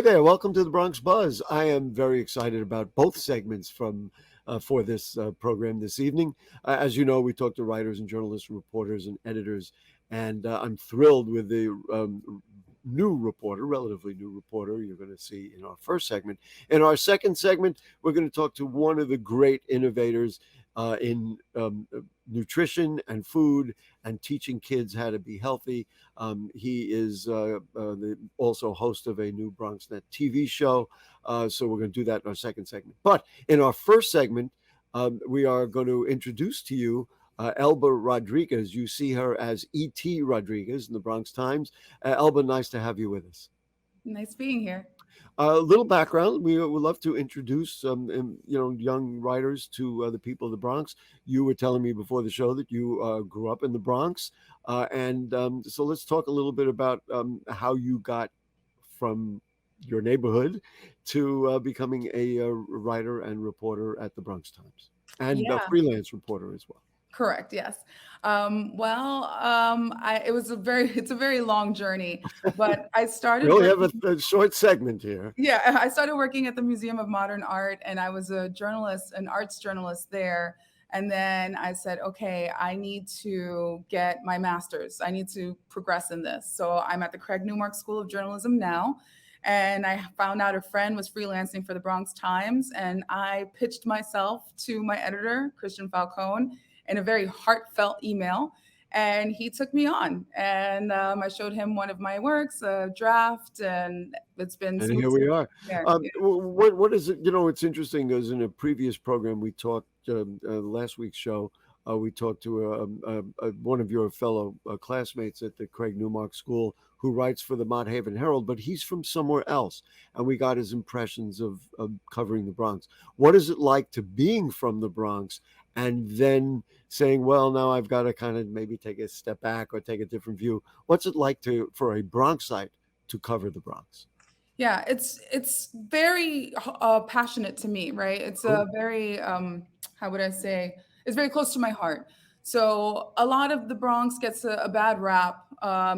Hey there, welcome to the Bronx Buzz. I am very excited about both segments from for this program this evening. As you know, we talk to writers and journalists, reporters and editors, and I'm thrilled with the new reporter, relatively new reporter, you're going to see in our first segment. In our second segment, we're going to talk to one of the great innovators in nutrition and food and teaching kids how to be healthy. He is also host of a new BronxNet TV show. So we're going to do that in our second segment. But in our first segment, we are going to introduce to you Elba Rodriguez. You see her as E.T. Rodriguez in the Bronx Times. Elba, nice to have you with us. Nice being here. A little background. We would love to introduce young writers to the people of the Bronx. You were telling me before the show that you grew up in the Bronx, and so let's talk a little bit about how you got from your neighborhood to becoming a writer and reporter at the Bronx Times, and a Yeah, freelance reporter as well. correct. Yes. It's a very long journey, but I We started only have working. a short segment here. Yeah, I started working at the Museum of Modern Art, and I was a journalist, an arts journalist there. And then I said, okay, I need to get my master's. I need to progress in this. So I'm at the Craig Newmark School of Journalism now. And I found out a friend was freelancing for the Bronx Times, and I pitched myself to my editor, Christian Falcone, in a very heartfelt email. And he took me on, and I showed him one of my works, a draft, and it's been And smooth here we sailing are. there. What is it? You know, it's interesting because in a previous program we talked last week's show. We talked to one of your fellow classmates at the Craig Newmark School who writes for the Mott Haven Herald, but he's from somewhere else, and we got his impressions of covering the Bronx. What is it like to being from the Bronx and then saying, "Well, now I've got to kind of maybe take a step back or take a different view"? What's it like to for a Bronxite to cover the Bronx? Yeah, it's very passionate to me, right? It's a Cool. very how would I say? It's very close to my heart. So a lot of the Bronx gets a bad rap.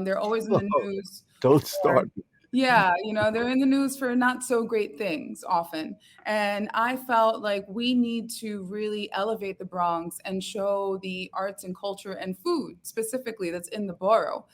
They're always in the news Don't for start. yeah, they're in the news for not so great things often. And I felt like we need to really elevate the Bronx and show the arts and culture and food specifically that's in the borough.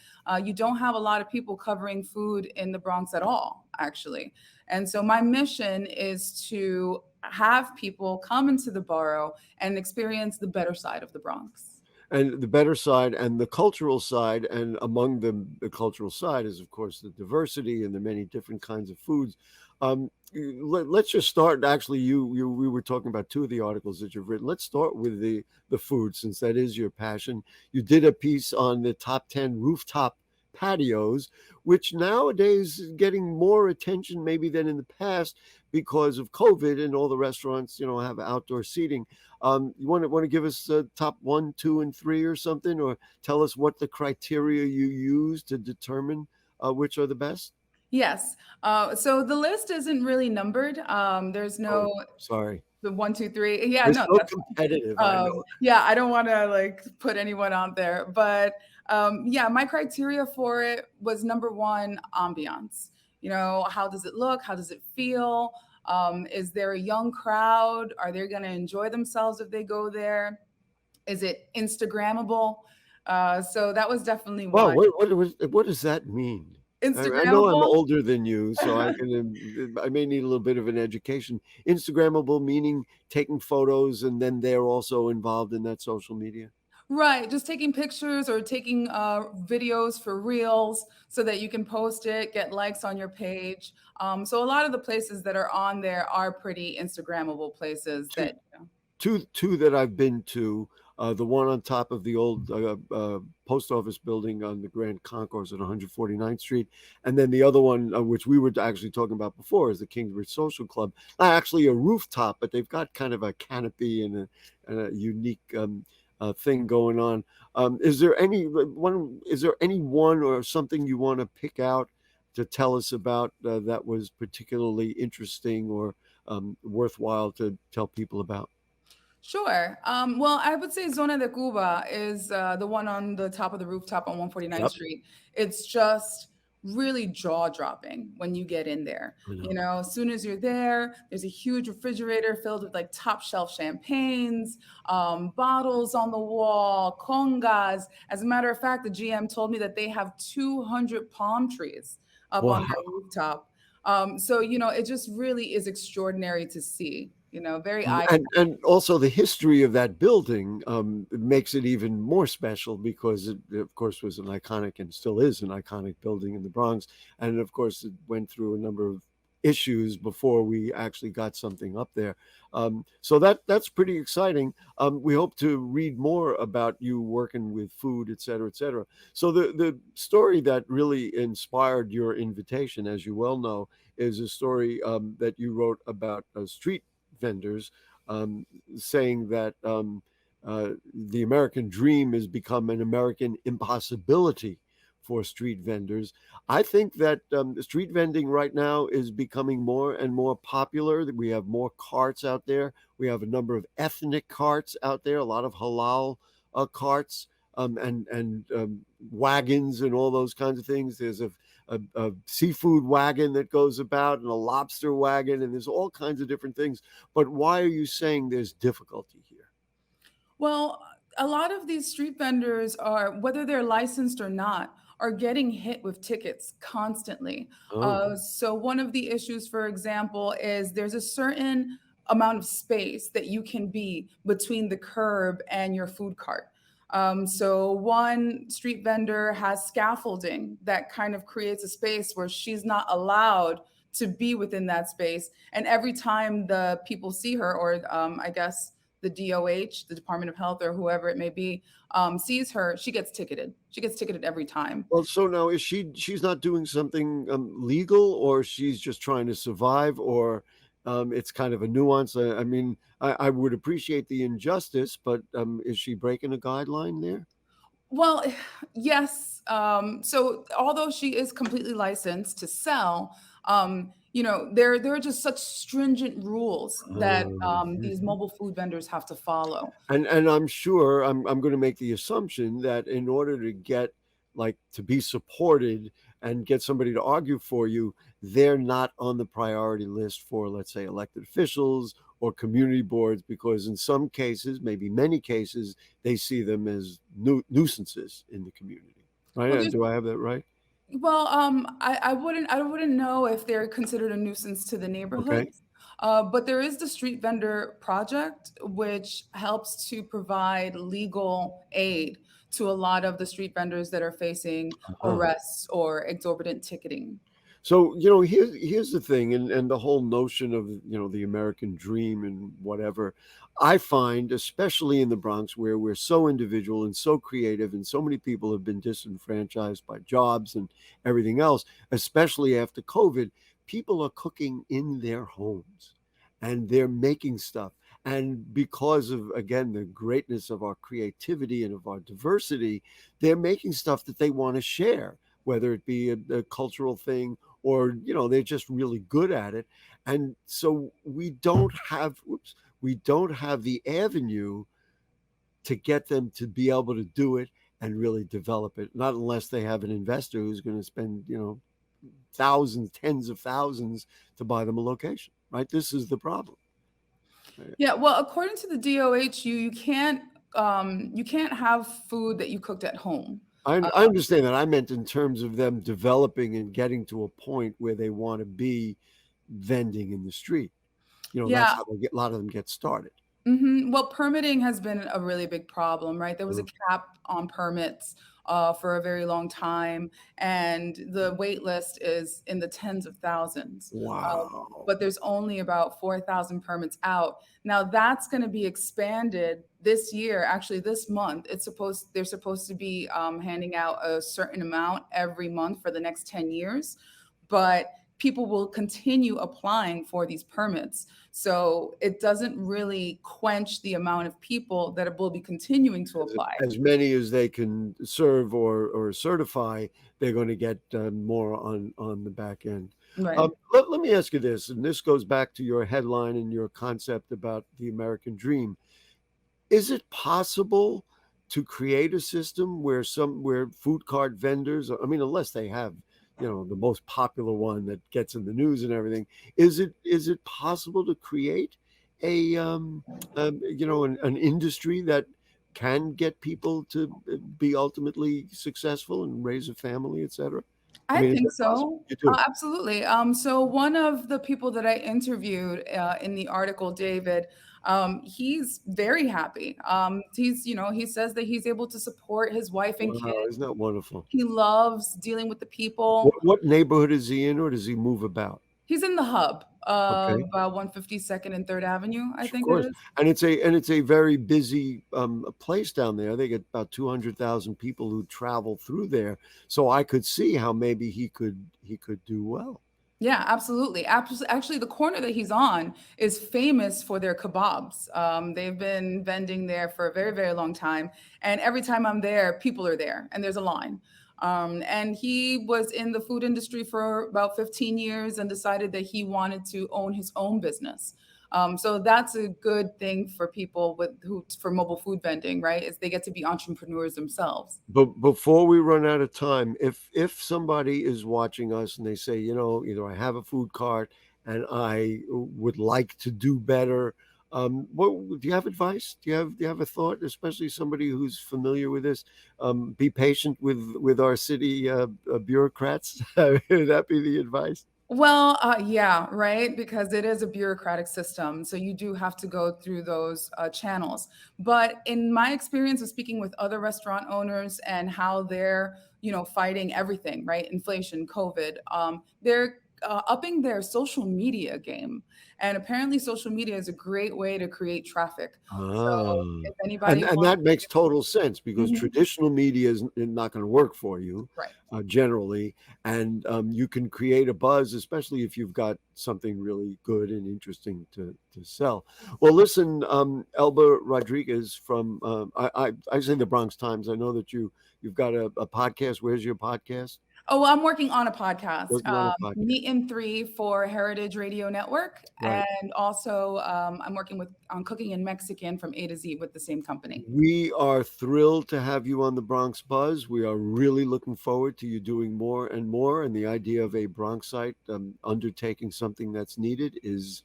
You don't have a lot of people covering food in the Bronx at all, actually. And so my mission is to have people come into the borough and experience the better side of the Bronx. And the better side and the cultural side, and among them, the cultural side is, of course, the diversity and the many different kinds of foods. Let's just start. Actually, we were talking about two of the articles that you've written. Let's start with the food, since that is your passion. You did a piece on the top 10 rooftop patios, which nowadays is getting more attention maybe than in the past because of COVID and all the restaurants, have outdoor seating. You want to give us top one, two, and three or something, or tell us what the criteria you use to determine which are the best? Yes. So the list isn't really numbered. There's Oh, no sorry. the one, two, three. Yeah, We're no, so that's competitive. I know. yeah, I don't want to like put anyone out there, but yeah, my criteria for it was number one, ambiance. How does it look? How does it feel? Is there a young crowd? Are they going to enjoy themselves if they go there? Is it Instagrammable? So that was definitely Well, one. what does that mean? I know I'm Instagrammable? older than you, so I may need a little bit of an education. Instagrammable meaning taking photos and then they're also involved in that social media. Right, just taking pictures or taking videos for reels so that you can post it, get likes on your page. So a lot of the places that are on there are pretty Instagrammable places Two that. two that I've been to. The one on top of the old post office building on the Grand Concourse at 149th Street, and then the other one, which we were actually talking about before, is the Kingsbridge Social Club. Not actually a rooftop, but they've got kind of a canopy and a unique thing going on. Is there any one? Is there any one or something you want to pick out to tell us about that was particularly interesting or worthwhile to tell people about? Sure. Well, I would say Zona de Cuba is the one on the top of the rooftop on 149th Yep. Street. It's just really jaw dropping when you get in there. I You know. know, as soon as you're there, there's a huge refrigerator filled with like top shelf champagnes, bottles on the wall, congas. As a matter of fact, the GM told me that they have 200 palm trees up on Wow. their rooftop. So, you know, it just really is extraordinary to see, you know, very eye. And also the history of that building makes it even more special because it, of course, was an iconic and still is an iconic building in the Bronx, and of course, it went through a number of issues before we actually got something up there. So that's pretty exciting. We hope to read more about you working with food, et cetera, et cetera. So the story that really inspired your invitation, as you well know, is a story that you wrote about street vendors, um, saying that the American dream has become an American impossibility for street vendors. I think that street vending right now is becoming more and more popular. That we have more carts out there. We have a number of ethnic carts out there, a lot of halal carts, and wagons and all those kinds of things. There's a seafood wagon that goes about and a lobster wagon, and there's all kinds of different things. But why are you saying there's difficulty here? Well, a lot of these street vendors are, whether they're licensed or not, are getting hit with tickets constantly. Oh, So, one of the issues, for example, is there's a certain amount of space that you can be between the curb and your food cart. So, one street vendor has scaffolding that kind of creates a space where she's not allowed to be within that space. And every time the people see her, or I guess the DOH, the Department of Health, or whoever it may be, sees her, she gets ticketed. She gets ticketed every time. well, so now is she's not doing something legal, or she's just trying to survive, or it's kind of a nuance. I mean, I would appreciate the injustice, but is she breaking a guideline there? Well, yes. So although she is completely licensed to sell, you know, there are just such stringent rules that these Mhm. mobile food vendors have to follow. And I'm sure I'm going to make the assumption that in order to get, like, to be supported and get somebody to argue for you, they're not on the priority list for, let's say, elected officials or community boards, because in some cases, maybe many cases, they see them as nuisances in the community. Right? Well, there's Do I have that right? I wouldn't know if they're considered a nuisance to the Okay. neighborhoods. But there is the Street Vendor Project, which helps to provide legal aid to a lot of the street vendors that are facing Uh-huh. arrests or exorbitant ticketing. So, here's the thing, and the whole notion of, the American dream and whatever. I find, especially in the Bronx, where we're so individual and so creative, and so many people have been disenfranchised by jobs and everything else, especially after COVID, people are cooking in their homes and they're making stuff. And because of, again, the greatness of our creativity and of our diversity, they're making stuff that they want to share, whether it be a cultural thing, or they're just really good at it. And so we don't have the avenue to get them to be able to do it and really develop it, not unless they have an investor who's going to spend thousands, tens of thousands, to buy them a location. Right, this is the problem. Yeah, well, according to the DOH, you can't have food that you cooked at home. I understand that. I meant in terms of them developing and getting to a point where they want to be vending in the street. That's Yeah, how a lot of them get started. Well, permitting has been a really big problem, right? There was a Mm. cap on permits for a very long time, and the wait list is in the tens of thousands. Wow. But there's only about 4,000 permits out. Now that's going to be expanded this year. Actually, this month, they're supposed to be handing out a certain amount every month for the next 10 years, but people will continue applying for these permits. So it doesn't really quench the amount of people that will be continuing to apply. As many as they can serve or certify, they're going to get more on the back end. Right. Let me ask you this, and this goes back to your headline and your concept about the American dream. Is it possible to create a system where food cart vendors, I mean, unless they have the most popular one that gets in the news and everything. Is it possible to create a an industry that can get people to be ultimately successful and raise a family, etc.? I I mean, is think that possible? so. You do. Absolutely. So one of the people that I interviewed in the article, David, he's very happy. He says that he's able to support his wife and Wow, kids. isn't that wonderful? He loves dealing with the people. What neighborhood is he in, or does he move about? He's in the hub of Okay. 152nd and 3rd Avenue, I Of think it course, is. and it's a very busy place down there. They get about 200,000 people who travel through there, so I could see how maybe he could do well. Yeah, absolutely. Actually, the corner that he's on is famous for their kebabs. They've been vending there for a very, very long time. And every time I'm there, people are there and there's a line. And he was in the food industry for about 15 years and decided that he wanted to own his own business. So that's a good thing for people for mobile food vending, right? Is they get to be entrepreneurs themselves. But before we run out of time, if somebody is watching us and they say, either I have a food cart and I would like to do better, what do you have advice? Do you have a thought, especially somebody who's familiar with this? Be patient with our city bureaucrats. Would that be the advice? Well, yeah, right, because it is a bureaucratic system, so you do have to go through those channels. But in my experience of speaking with other restaurant owners and how they're, fighting everything, right? Inflation, COVID, they're upping their social media game, and apparently, social media is a great way to create traffic. So, Ah, if anybody and wants that makes total sense because Mhm, traditional media is not going to work for you right. generally, and you can create a buzz, especially if you've got something really good and interesting to sell. Well, listen, Elba Rodriguez from I say the Bronx Times. I know that you've got a podcast. Where's your podcast? Oh, well, I'm working on a podcast, Working on a podcast, Meet in 3 for Heritage Radio Network, right? and also, I'm working on Cooking in Mexican from A to Z with the same company. We are thrilled to have you on the Bronx Buzz. We are really looking forward to you doing more and more. And the idea of a Bronxite undertaking something that's needed is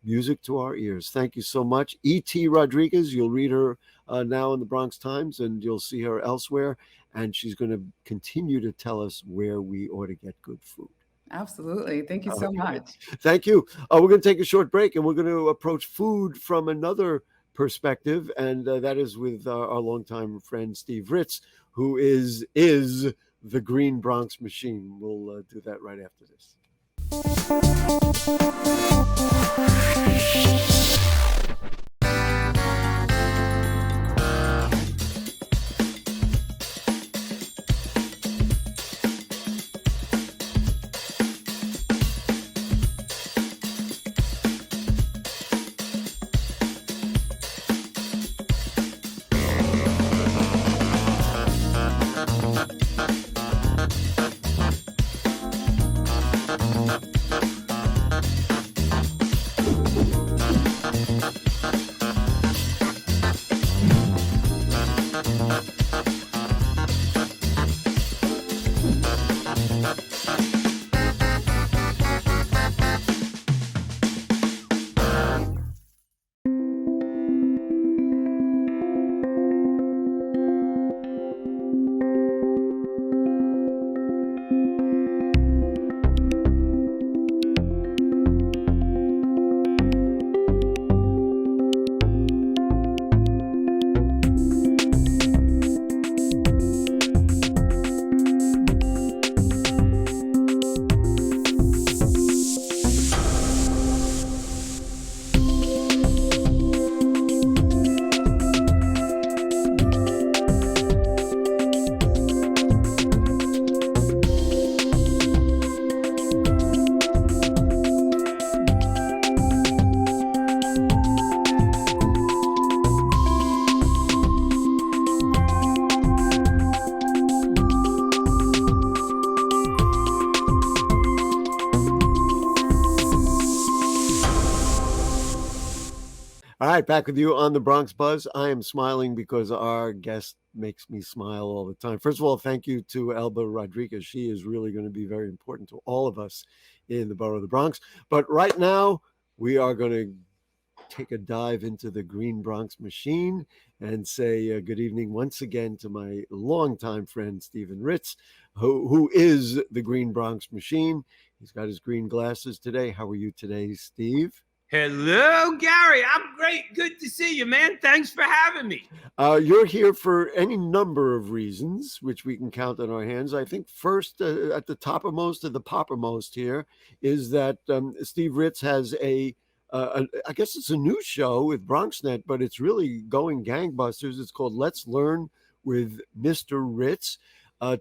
music to our ears. Thank you so much. E.T. Rodriguez, you'll read her now in the Bronx Times and you'll see her elsewhere. And she's going to continue to tell us where we ought to get good food. Absolutely. Thank you so Okay. much. Thank you. We're going to take a short break and we're going to approach food from another perspective, and that is with our longtime friend Steve Ritz, who is the Green Bronx Machine. We'll do that right after this. right, back with you on the Bronx Buzz. I am smiling because our guest makes me smile all the time. First of all, thank you to Elba Rodriguez. She is really going to be very important to all of us in the borough of the Bronx. But right now, we are going to take a dive into the Green Bronx Machine and say good evening once again to my longtime friend, Stephen Ritz, who is the Green Bronx Machine. He's got his green glasses today. How are you today, Steve? Hello, Gary. I'm great. Good to see you, man. Thanks for having me. You're here for any number of reasons, which we can count on our hands. I think first, at the toppermost of the poppermost here, is that Steve Ritz has I guess it's a new show with BronxNet, but it's really going gangbusters. It's called Let's Learn with Mr. Ritz.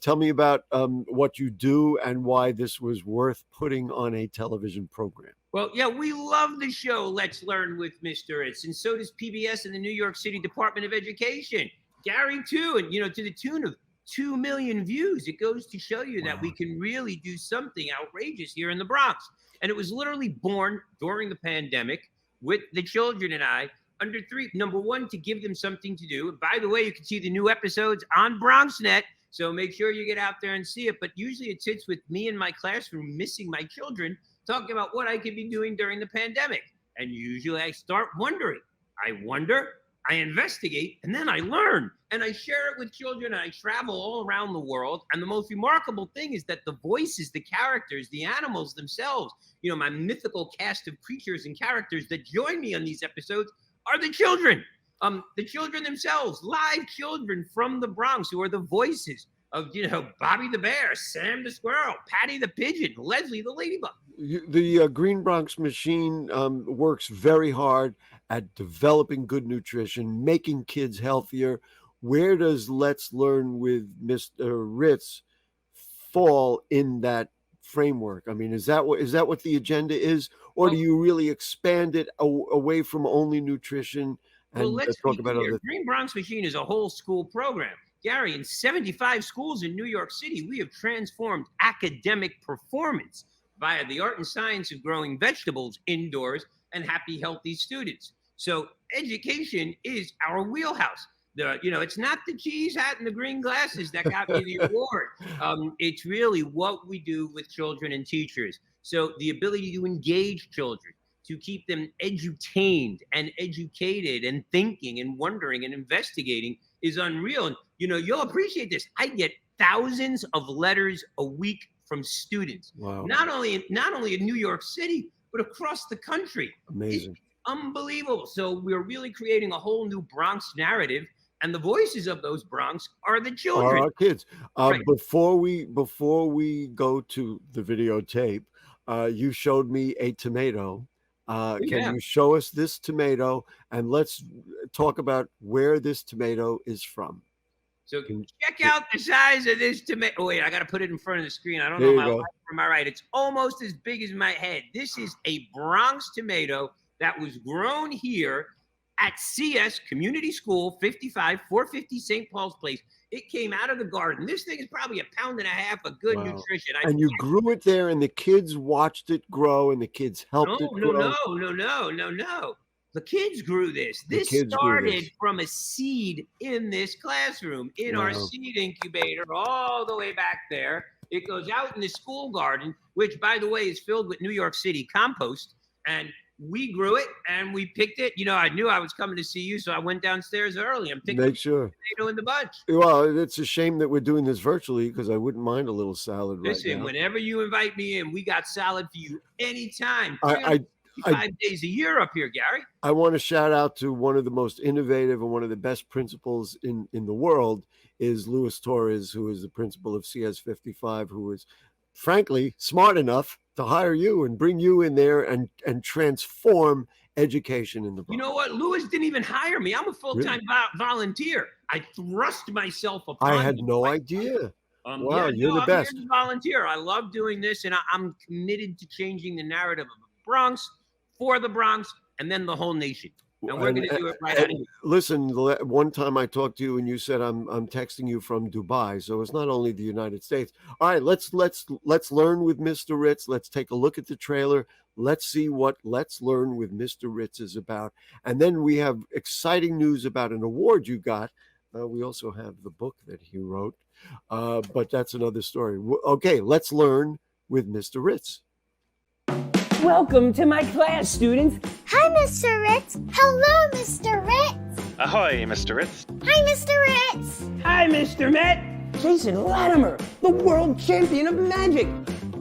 Tell me about what you do and why this was worth putting on a television program. Well, yeah, we love the show Let's Learn with Mr. Ritz, and so does PBS and the New York City Department of Education. Gary, too, and, to the tune of 2 million views. It goes to show you that we can really do something outrageous here in the Bronx. And it was literally born during the pandemic with the children and I under three. Number one, to give them something to do. And by the way, you can see the new episodes on BronxNet. So make sure you get out there and see it. But usually it sits with me in my classroom, missing my children, talking about what I could be doing during the pandemic. And usually I start wondering. I wonder, I investigate, and then I learn. And I share it with children, and I travel all around the world. And the most remarkable thing is that the voices, the characters, the animals themselves, my mythical cast of creatures and characters that join me on these episodes are the children. The children themselves, live children from the Bronx who are the voices of, Bobby the Bear, Sam the Squirrel, Patty the Pigeon, Leslie the Ladybug. The Green Bronx Machine works very hard at developing good nutrition, making kids healthier. Where does Let's Learn with Mr. Ritz fall in that framework? I mean, is that what the agenda is, or do you really expand it away from only nutrition and let's talk about other? Green Bronx Machine is a whole school program. Gary, in 75 schools in New York City, we have transformed academic performance via the art and science of growing vegetables indoors and happy, healthy students. So education is our wheelhouse. It's not the cheese hat and the green glasses that got me the award. It's really what we do with children and teachers. So the ability to engage children, to keep them edutained and educated and thinking and wondering and investigating is unreal. And, you'll appreciate this. I get thousands of letters a week from students, wow. not only in New York City, but across the country. Amazing. It's unbelievable. So we're really creating a whole new Bronx narrative, and the voices of those Bronx are the children. Are our kids. Right. Before we go to the videotape, you showed me a tomato. Can you show us this tomato, and let's talk about where this tomato is from? So check out the size of this tomato. Oh, wait, I got to put it in front of the screen. I don't know my left from my right. It's almost as big as my head. This is a Bronx tomato that was grown here at CS Community School, 450 St. Paul's Place. It came out of the garden. This thing is probably 1.5 pounds of good nutrition. And you grew it there, and the kids watched it grow, and the kids helped it grow. No. The kids grew this. This started from a seed in this classroom, in our seed incubator, all the way back there. It goes out in the school garden, which, by the way, is filled with New York City compost. And we grew it and we picked it. I knew I was coming to see you, so I went downstairs early and picked a tomato in the bunch. Well, it's a shame that we're doing this virtually, because I wouldn't mind a little salad right now. Listen, whenever you invite me in, we got salad for you anytime. 5 days a year up here, Gary. I want to shout out to one of the most innovative and one of the best principals in the world is Luis Torres, who is the principal of CS 55, who is frankly smart enough to hire you and bring you in there and transform education in the Bronx. You know what? Luis didn't even hire me. I'm a full-time volunteer. I thrust myself upon I had no idea. Wow, you're the best. I'm a volunteer. I love doing this, and I'm committed to changing the narrative of the Bronx, for the Bronx, and then the whole nation. and we're going to do it right out of here. Listen, one time I talked to you and you said I'm texting you from Dubai, so it's not only the United States. All right, let's learn with Mr. Ritz. Let's take a look at the trailer. Let's see what Let's Learn with Mr. Ritz is about, and then we have exciting news about an award you got. We also have the book that he wrote, but that's another story. Okay, let's learn with Mr. Ritz. Welcome to my class, students. Hi, Mr. Ritz. Hello, Mr. Ritz. Ahoy, Mr. Ritz. Hi, Mr. Ritz. Hi, Mr. Met. Jason Latimer, the world champion of magic.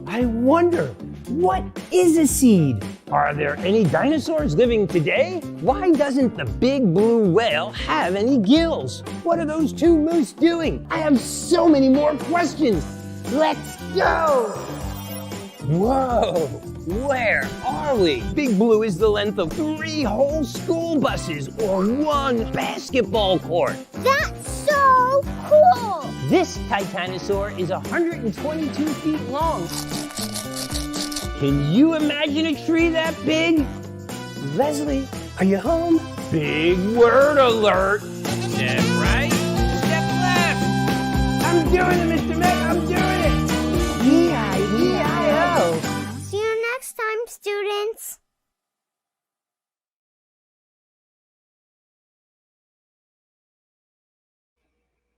I wonder, what is a seed? Are there any dinosaurs living today? Why doesn't the big blue whale have any gills? What are those two moose doing? I have so many more questions. Let's go. Whoa, where are we? Big Blue is the length of 3 whole school buses or 1 basketball court. That's so cool. This Titanosaur is 122 feet long. Can you imagine a tree that big? Leslie, are you home? Big word alert. Step right, step left. I'm doing it, Mr. Met, I'm doing it. E-I-E-I-O. See you next time, students.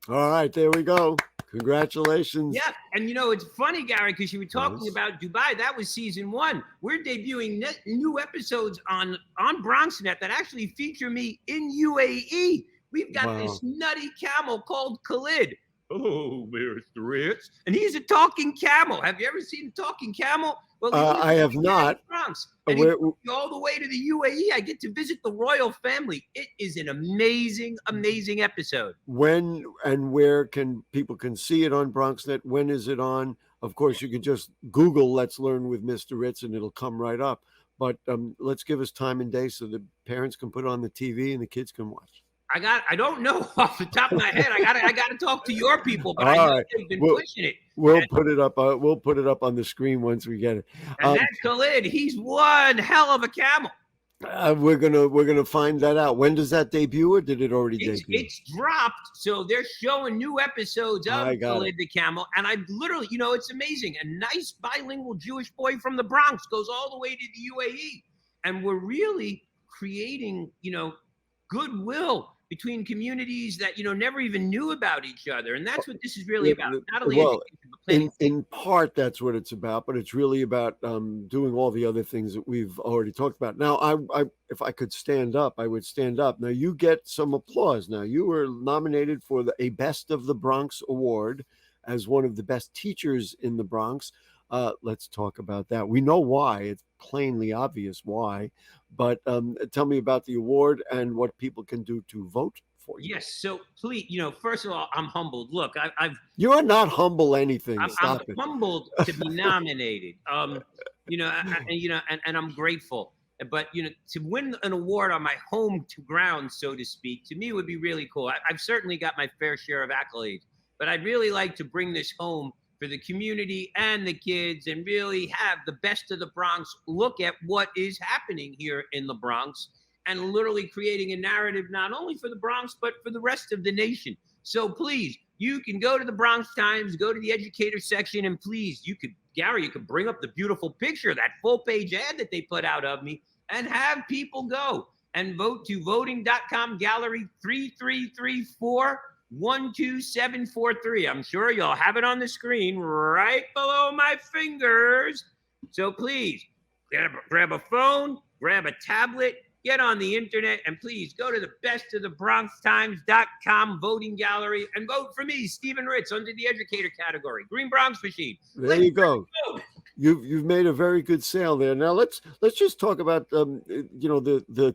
All right, there we go. Congratulations. Yeah, and it's funny, Gary, because you were talking about Dubai. That was season 1. We're debuting new episodes on BronxNet that actually feature me in UAE. We've got this nutty camel called Khalid. Oh, Mr. Ritz. And he's a talking camel. Have you ever seen a talking camel? Well, I have not. Bronx. And he took me all the way to the UAE. I get to visit the royal family. It is an amazing, amazing episode. When and where can people see it on BronxNet? When is it on? Of course, you can just Google Let's Learn with Mr. Ritz and it'll come right up. But let's give us time and day so the parents can put it on the TV and the kids can watch. I don't know off the top of my head. I got to talk to your people, but I know they've been pushing it. We'll put it up. We'll put it up on the screen once we get it. And that's Khalid. He's one hell of a camel. We're gonna find that out. When does that debut, or did it already debut? It's dropped, so they're showing new episodes of Khalid the Camel, and I literally, it's amazing. A nice bilingual Jewish boy from the Bronx goes all the way to the UAE, and we're really creating, goodwill between communities that never even knew about each other, and that's what this is really about. Not only in part that's what it's about, but it's really about doing all the other things that we've already talked about. Now, I if I could stand up, I would stand up. Now you get some applause. Now you were nominated for a Best of the Bronx award as one of the best teachers in the Bronx. Let's talk about that. We know why. It's plainly obvious why. But tell me about the award and what people can do to vote for you. Yes. So please, first of all, I'm humbled. Look, you are not humble anything. I'm Stop it. Humbled to be nominated. And I'm grateful. But to win an award on my home ground, so to speak, to me would be really cool. I've certainly got my fair share of accolades, but I'd really like to bring this home for the community and the kids and really have the best of the Bronx look at what is happening here in the Bronx and literally creating a narrative not only for the Bronx, but for the rest of the nation. So please, you can go to the Bronx Times, go to the educator section, and please, Gary, you could bring up the beautiful picture, that full-page ad that they put out of me, and have people go and vote to voting.com gallery 3334 12743. I'm sure you'll have it on the screen right below my fingers. So please grab a phone, grab a tablet, get on the internet, and please go to the bestofthebronxtimes.com voting gallery and vote for me, Stephen Ritz, under the educator category, Green Bronx Machine. There you go. You've made a very good sale there. Now let's just talk about the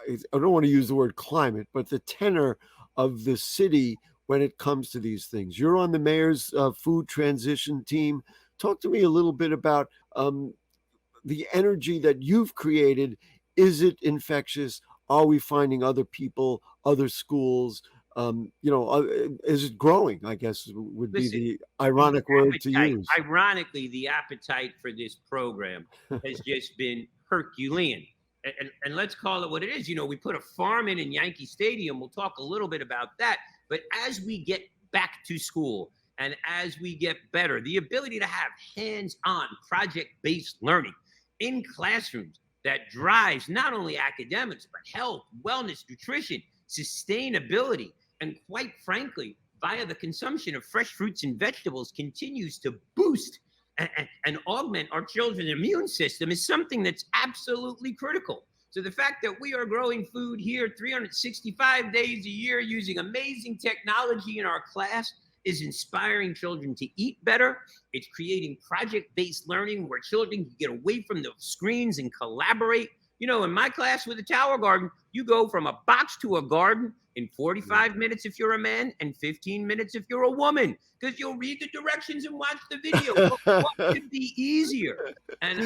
I don't want to use the word climate, but the tenor of the city when it comes to these things. You're on the mayor's food transition team. Talk to me a little bit about the energy that you've created. Is it infectious? Are we finding other people, other schools? Is it growing? I guess would be the ironic word to use. Ironically, the appetite for this program has just been Herculean. and let's call it what it is. We put a farm in Yankee Stadium. We'll talk a little bit about that. But as we get back to school and as we get better, the ability to have hands-on project-based learning in classrooms that drives not only academics, but health, wellness, nutrition, sustainability, and quite frankly, via the consumption of fresh fruits and vegetables continues to boost and augment our children's immune system is something that's absolutely critical. So the fact that we are growing food here 365 days a year using amazing technology in our class is inspiring children to eat better. It's creating project-based learning where children can get away from the screens and collaborate. In my class with the Tower Garden, you go from a box to a garden in 45 minutes if you're a man and 15 minutes if you're a woman, because you'll read the directions and watch the video. What could be easier? And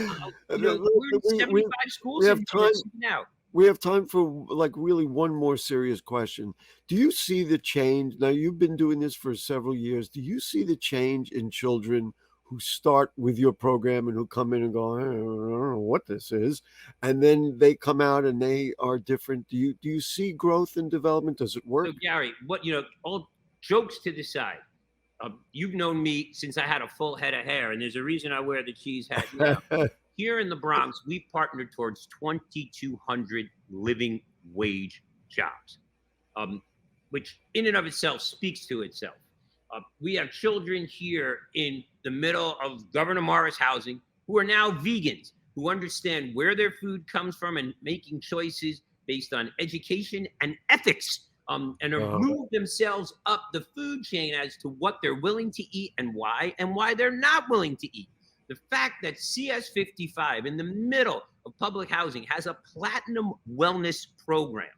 we're in 75 schools we have time now. We have time for really one more serious question. Do you see the change? Now, you've been doing this for several years. Do you see the change in children who start with your program and who come in and go, I don't know what this is, and then they come out and they are different? Do you see growth and development? Does it work? So Gary, all jokes to the side, you've known me since I had a full head of hair, and there's a reason I wear the cheese hat now. Here in the Bronx, we partnered towards 2,200 living wage jobs, which in and of itself speaks to itself. We have children here in the middle of Governor Morris housing who are now vegans, who understand where their food comes from and making choices based on education and ethics, and have moved themselves up the food chain as to what they're willing to eat and why they're not willing to eat. The fact that CS55 in the middle of public housing has a platinum wellness program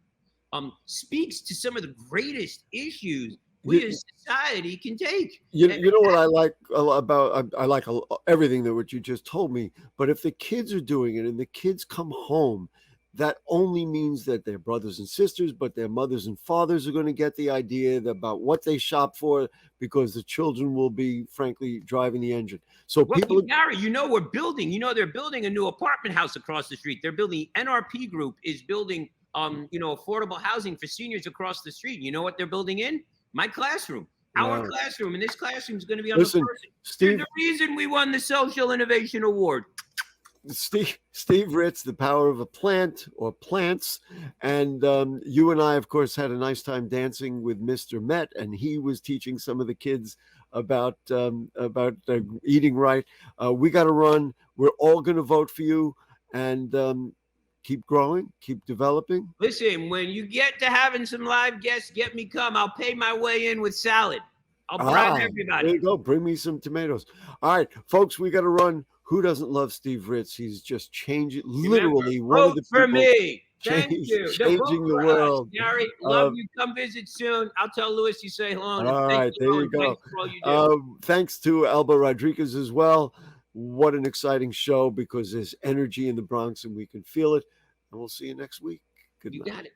speaks to some of the greatest issues we as society can take. You know what I like about I like everything that what you just told me, but if the kids are doing it and the kids come home, that only means that their brothers and sisters, but their mothers and fathers are going to get the idea about what they shop for, because the children will be, frankly, driving the engine. So people, Gary, we're building. They're building a new apartment house across the street. They're building. NRP Group is building, affordable housing for seniors across the street. You know what they're building in? My classroom. Our classroom, and this classroom is going to be on the person. Steve, the reason we won the Social Innovation Award. Steve Ritz, The Power of a Plant or Plants. And you and I, of course, had a nice time dancing with Mr. Met, and he was teaching some of the kids about eating right. We got to run. We're all going to vote for you, and keep growing, keep developing. Listen, when you get to having some live guests, get me come. I'll pay my way in with salad. I'll bribe everybody. There you go. Bring me some tomatoes. All right, folks, we got to run. Who doesn't love Steve Ritz? He's just changing, literally one of the people. Vote for me. Thank you. Changing the world. Gary, love you. Come visit soon. I'll tell Louis you say hello. All right, there you go. Thanks for all you do. Thanks to Elba Rodriguez as well. What an exciting show, because there's energy in the Bronx and we can feel it. And we'll see you next week. Good night. You got it.